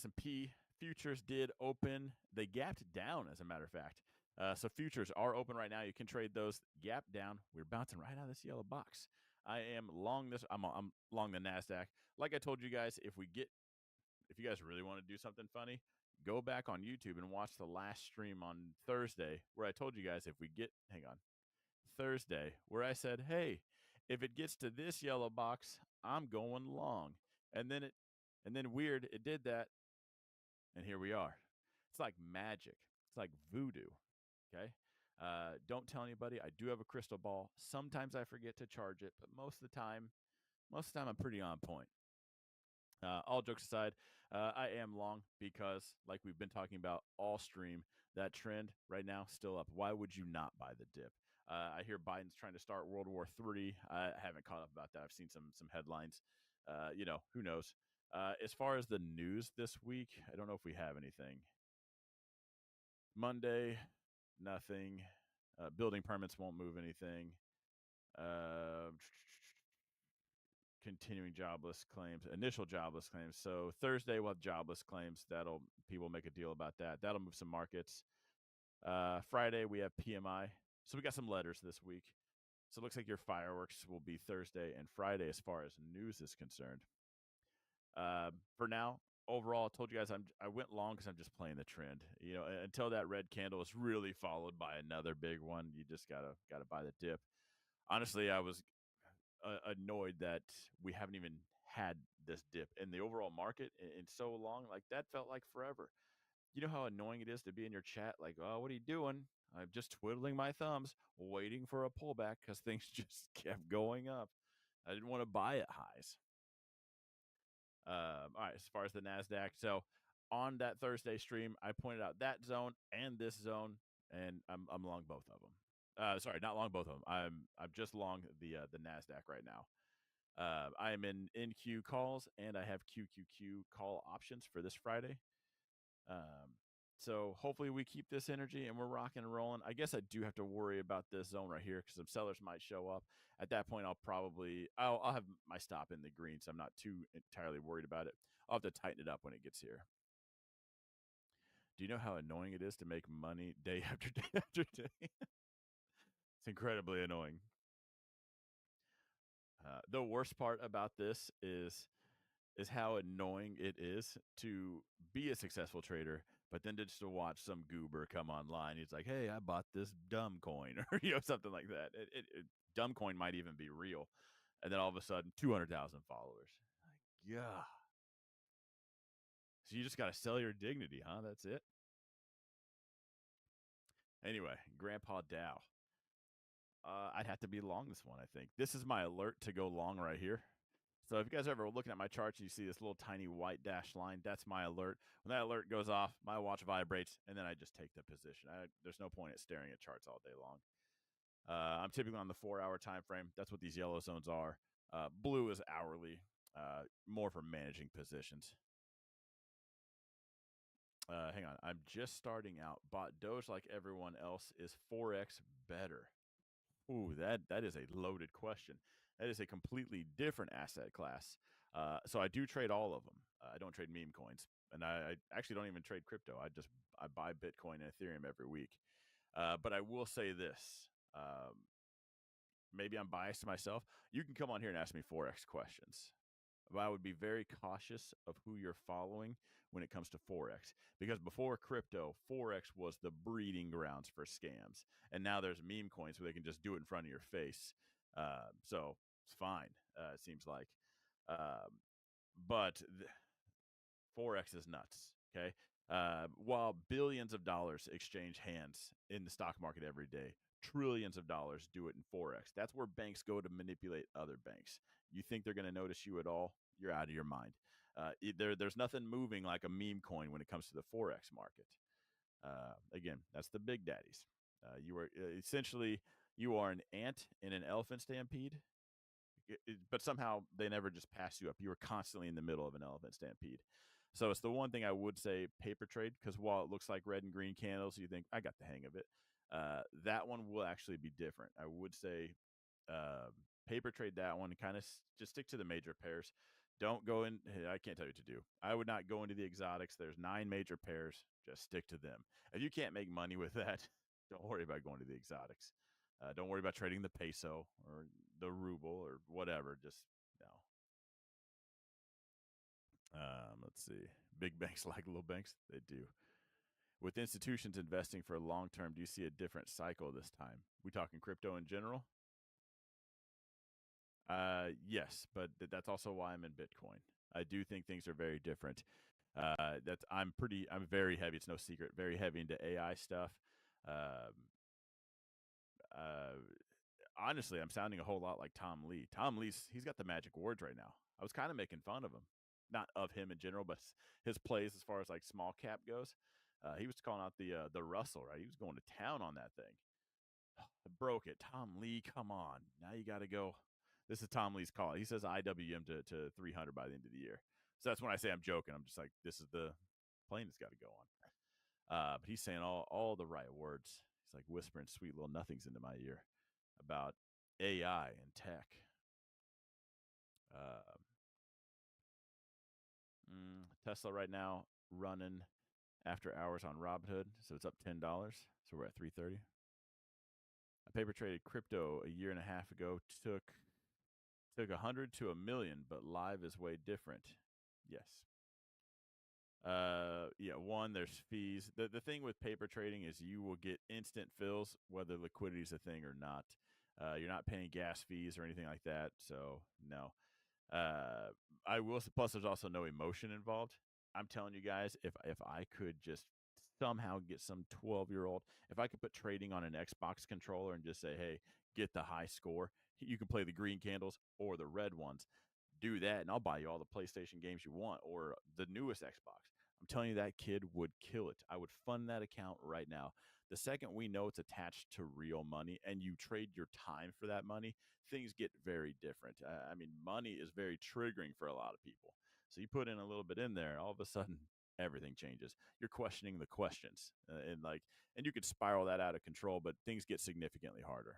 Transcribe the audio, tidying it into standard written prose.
S&P futures did open. They gapped down, as a matter of fact. So futures are open right now. You can trade those. Gap down. We're bouncing right out of this yellow box. I am long this. I'm long the NASDAQ. Like I told you guys, if you guys really want to do something funny, go back on YouTube and watch the last stream on Thursday where I told you guys Thursday, where I said, hey, if it gets to this yellow box, I'm going long. And then weird, it did that. And here we are. It's like magic. It's like voodoo. Okay. Don't tell anybody. I do have a crystal ball. Sometimes I forget to charge it, but most of the time I'm pretty on point. All jokes aside, I am long because, like we've been talking about all stream, that trend right now still up. Why would you not buy the dip? I hear Biden's trying to start World War III. I haven't caught up about that. I've seen some headlines. Who knows? As far as the news this week, I don't know if we have anything. Monday, nothing. Building permits won't move anything. Continuing jobless claims, initial jobless claims. So Thursday we'll have jobless claims. People make a deal about that. That'll move some markets. Friday we have PMI. So we got some letters this week. So it looks like your fireworks will be Thursday and Friday as far as news is concerned. For now, overall, I told you guys I went long because I'm just playing the trend. Until that red candle is really followed by another big one, you just gotta buy the dip. Honestly, I was annoyed that we haven't even had this dip in the overall market in so long. Like, that felt like forever. You know how annoying it is to be in your chat like, oh, what are you doing? I'm just twiddling my thumbs, waiting for a pullback because things just kept going up. I didn't want to buy at highs. All right, as far as the NASDAQ. So on that Thursday stream, I pointed out that zone and this zone, and I'm long both of them. Sorry, not long both of them. I'm just long the NASDAQ right now. I am in NQ calls, and I have QQQ call options for this Friday. So hopefully we keep this energy and we're rocking and rolling. I guess I do have to worry about this zone right here because some sellers might show up. At that point, I'll have my stop in the green, so I'm not too entirely worried about it. I'll have to tighten it up when it gets here. Do you know how annoying it is to make money day after day after day? It's incredibly annoying. The worst part about this is how annoying it is to be a successful trader, but then just to watch some goober come online. He's like, hey, I bought this dumb coin, or something like that. Dumb coin might even be real. And then all of a sudden, 200,000 followers. Like, yeah. So you just got to sell your dignity, huh? That's it. Anyway, Grandpa Dow. I'd have to be long this one, I think. This is my alert to go long right here. So if you guys are ever looking at my charts and you see this little tiny white dashed line, that's my alert. When that alert goes off, my watch vibrates, and then I just take the position. There's no point in staring at charts all day long. I'm typically on the 4-hour time frame. That's what these yellow zones are. Blue is hourly, more for managing positions. Hang on. I'm just starting out. Bought Doge like everyone else. Is Forex better? Ooh, that is a loaded question. That is a completely different asset class. So I do trade all of them. I don't trade meme coins, and I actually don't even trade crypto. I buy Bitcoin and Ethereum every week. But I will say this. Maybe I'm biased to myself. You can come on here and ask me Forex questions. But I would be very cautious of who you're following when it comes to Forex. Because before crypto, Forex was the breeding grounds for scams. And now there's meme coins where they can just do it in front of your face. So it's fine, it seems like. But Forex is nuts, okay? While billions of dollars exchange hands in the stock market every day, trillions of dollars do it in Forex. That's where banks go to manipulate other banks. You think they're going to notice you at all? You're out of your mind. There's nothing moving like a meme coin when it comes to the Forex market. Again, that's the big daddies. You are essentially an ant in an elephant stampede, but somehow they never just pass you up. You were constantly in the middle of an elephant stampede. So it's the one thing I would say paper trade, because while it looks like red and green candles, you think, I got the hang of it. That one will actually be different. I would say paper trade that one, kind of just stick to the major pairs. Don't go in. I can't tell you what to do. I would not go into the exotics. There's 9 major pairs. Just stick to them. If you can't make money with that, don't worry about going to the exotics. Don't worry about trading the peso or the ruble or whatever. Just no. Let's see. Big banks like little banks. They do. With institutions investing for long term, do you see a different cycle this time? We talking crypto in general? Yes, but that's also why I'm in Bitcoin. I do think things are very different. I'm very heavy. It's no secret, very heavy into AI stuff. Um, uh, Honestly, I'm sounding a whole lot like Tom Lee. He's got the magic words right now. I was kind of making fun of him, not of him in general, but his plays as far as like small cap goes. He was calling out the Russell, right? He was going to town on that thing. Broke it. Tom Lee, come on. Now you got to go. This is Tom Lee's call. He says IWM to 300 by the end of the year. So that's when I say I'm joking. I'm just like, this is the plane that's got to go on. But he's saying all the right words. He's like whispering sweet little nothings into my ear about AI and tech. Uh, Tesla right now running after hours on Robinhood, so it's up $10. So we're at 330. I paper traded crypto a year and a half ago. Took 100 to a million, but live is way different. Yes. Yeah, one, there's fees. The thing with paper trading is you will get instant fills whether liquidity is a thing or not. You're not paying gas fees or anything like that, so no. I will. Plus, there's also no emotion involved. I'm telling you guys, if I could just somehow get some 12-year-old, if I could put trading on an Xbox controller and just say, hey, get the high score. You can play the green candles or the red ones. Do that, and I'll buy you all the PlayStation games you want or the newest Xbox. I'm telling you, that kid would kill it. I would fund that account right now. The second we know it's attached to real money and you trade your time for that money, things get very different. I mean, money is very triggering for a lot of people. So you put in a little bit in there, all of a sudden, everything changes. You're questioning the questions, and you could spiral that out of control, but things get significantly harder.